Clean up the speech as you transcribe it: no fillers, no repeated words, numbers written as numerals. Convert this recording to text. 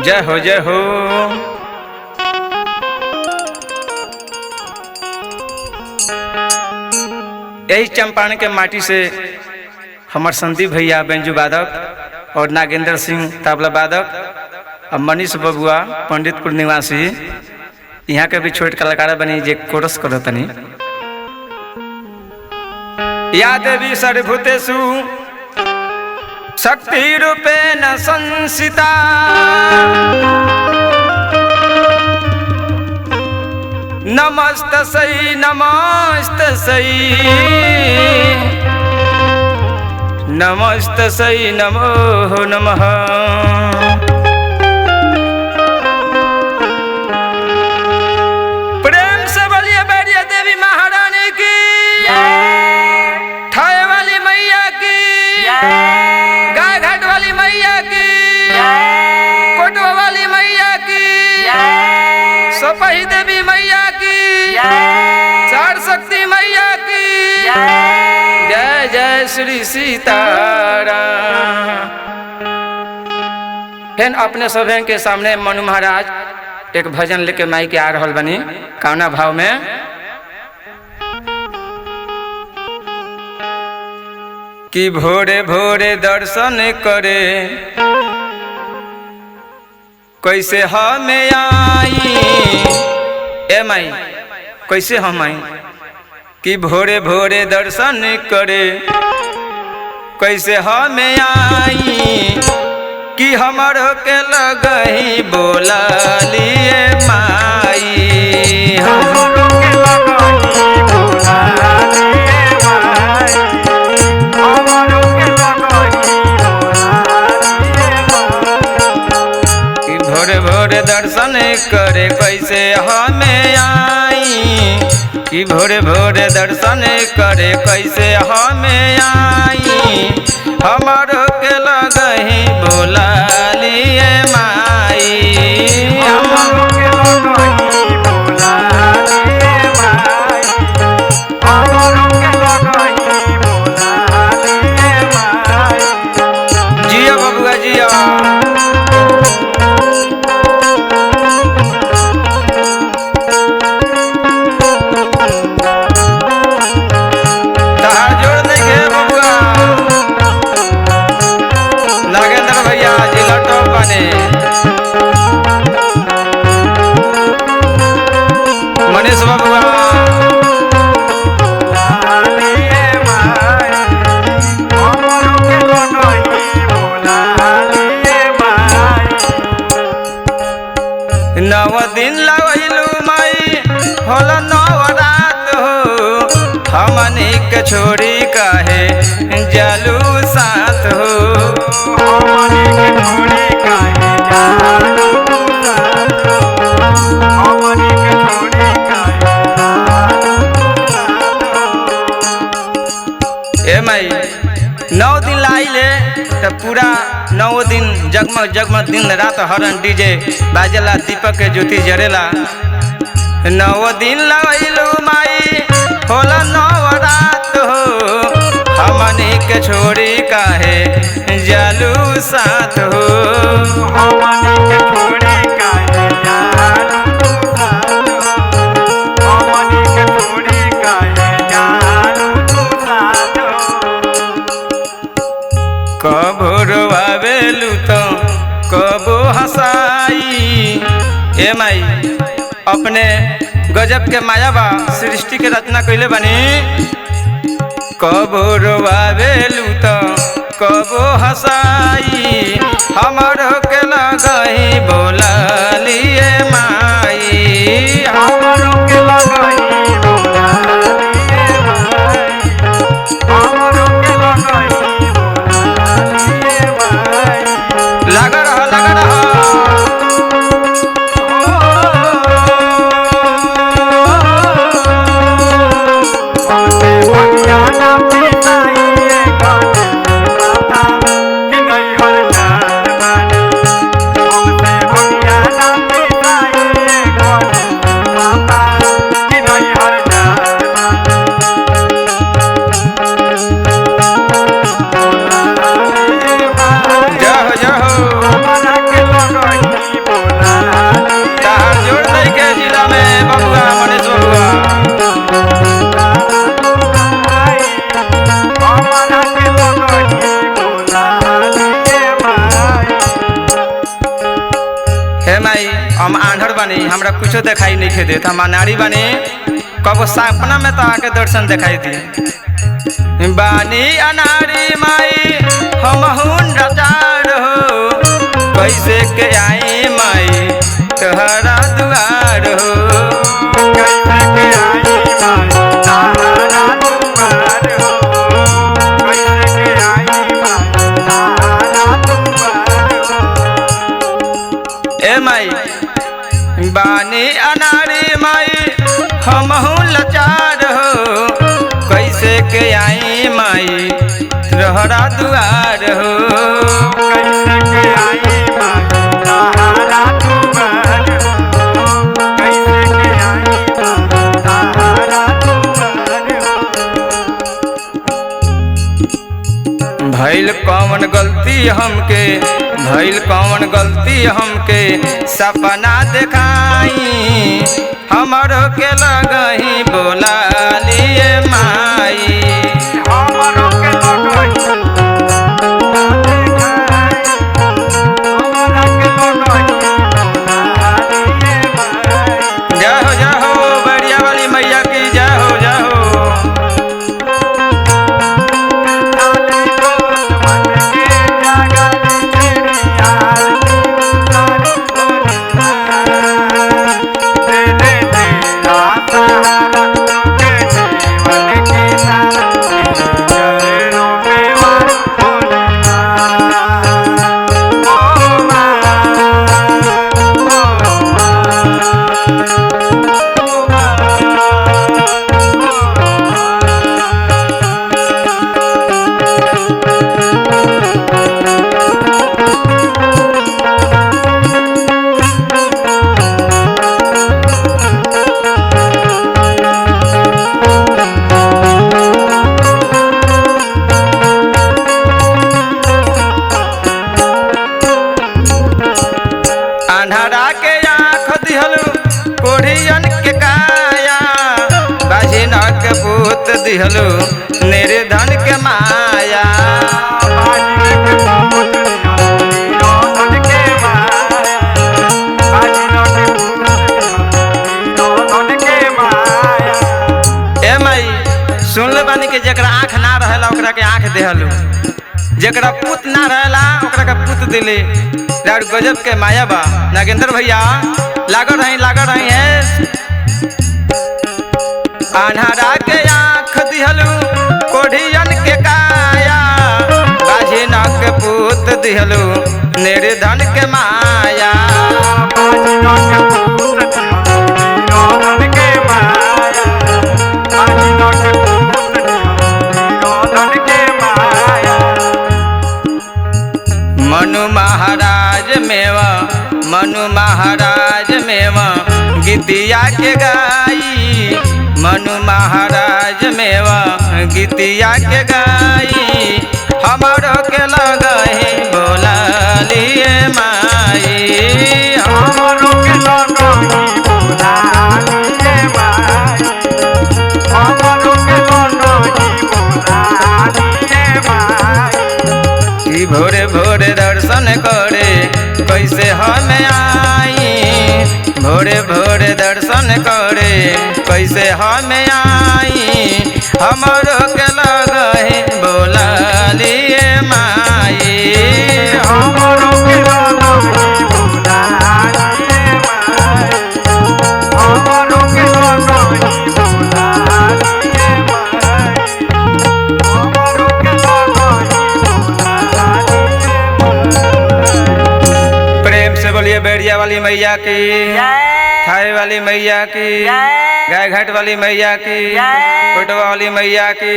जय हो जय हो। यही चंपारण के माटी से हमार संदीप भैया बेंजू वादक और नागेंद्र सिंह तबला वादक और मनीष बबुआ पंडितपुर निवासी यहाँ के भी छोट कलाकार बनी जे कोरस करो तनी। या देवी सर्वभूतेषु शक्ति रूपेण संसिता नमस्तस्यै नमस्तस्यै नमस्तस्यै नमो नमः। प्रेम से बोलिए बैरिया देवी महारानी की, ठाए वाली मैया की, गाय घाट वाली मैया की, कोटवा वाली मैया की, सोपही देवी मैया की, चार शक्ति मैया की, जय जय श्री सीताराम। फिर अपने सभी के सामने मनु महाराज एक भजन लेके माई के आ रहल बनी कौना भाव में। कि भोरे भोरे दर्शन करे कैसे हमें आई, ए माई कैसे हम आई। कि भोरे भोरे दर्शन करे कैसे हमें आई, कि हमारो के लगही बोला लिए माई, हमारो के लगही बोला लिए माई, हमारो के लगही बोला लिए माई। कि भोरे भोरे दर्शन करे कैसे हमें आई, कि भोरे भोरे दर्शन करे कैसे हमें आई, हमारो के लगही बोला लिए माई, हमारो के लगही बोला लिए माई, हमारो के लगही बोला लिए माई। जिया बबुआ जिया। मनीष बबुआ नव दिन लगलू माई होला नवरात हो, हमनी के छोड़ी काहे जालू साथ हो, हमनी के छोड़ी काहे जालू साथ हो, हमनी के छोड़ी काहे जालू साथ हो। ए माई 9 दिन लाइले तो पूरा 9 दिन जगमग जगमग दिन रात हरण डीजे बाजेला, दीपक के ज्योति जरेला। 9 दिन लगलू माई होला नवरात हो, हमनी के छोड़ी काहे जालू साथ हो, हमनी के छोड़ी काहे जालू साथ हो, हमनी के छोड़ी काहे जालू साथ हो। कबो रोवावेलू तो कबो हंसाई, ए माई अपने गजब के माया बा सृष्टि के रचना कइले बनी। कबो रोवावेलू तो कबो हंसाई, हमारो के लगही बोला लिए माई, हमारो के लगही बोला लिए माई, हमारो के लगही बोला लिए माई। लगा रहा लगा रहा। कि नहीं हर नार मानी बानी हमरा कुछो दिखाई नहीं खे देत। हम अनाड़ी बानी कबो सपना में तो आके दर्शन दिखाई दी। बानी अनाड़ी माई हम लाचार हो, कैसे के आई माई तोहरा दुआर हो। कैसे के आई माई तोहरा दुआर हो, कैसे के आई माई तोहरा दुआर हो। ए माई बानी अनाड़ी माई हमहू लाचार हो, कैसे के आई माई तोहरा दुआर हो। कैसे के आई माई तोहरा दुआर हो, कैसे के आई माई तोहरा दुआर हो। भइल कौन गलती हमके, भइल कौन गलती हमके सपना देखाई, हमरो के लगही बोला लिए माई। हमरो के लगही जय हो जय हो बढ़िया वाली मैया की जय हो जय हो। अन्हरा के आँख दिहलु कोढ़ियन के काया, बाझिन के पूत दिहलु निर्धन के माया। ए माई सुन ले बानी के जकरा आँख ना रहेला ओकरा के आँख देहलु, जकरा पुत ना रहेला ओकरा के पुत दिले। यार गजब के माया बा। नागेंद्र भैया लागल रही है। अन्हरा के आँख दिहलु कोढ़ियन के काया, बाझिन के पूत दिहलु निर्धन के माया। मनु महाराज मेवा, मनु महाराज मेवा गीतिया के गाई, मनु महाराज मेवा गीतिया के गाई, हमरो के लगही बोला लिए माई। हमरो के लगही बोला लिए माई, हमरो के लगही बोला लिए माई। भोरे भोरे दर्शन करे कैसे हम आई, भोरे भोरे दर्शन करे कैसे हम आई, हमरो के लगही बोला लिए माई। हमरो के लगही बोला लिए माई, हमरो के लगही बोला लिए माई, हमरो के लगही। प्रेम से बोलिए बेड़िया वाली मैया की, थाई वाली मैया की, गाय घाट वाली मैया की, कोटवा वाली मैया की।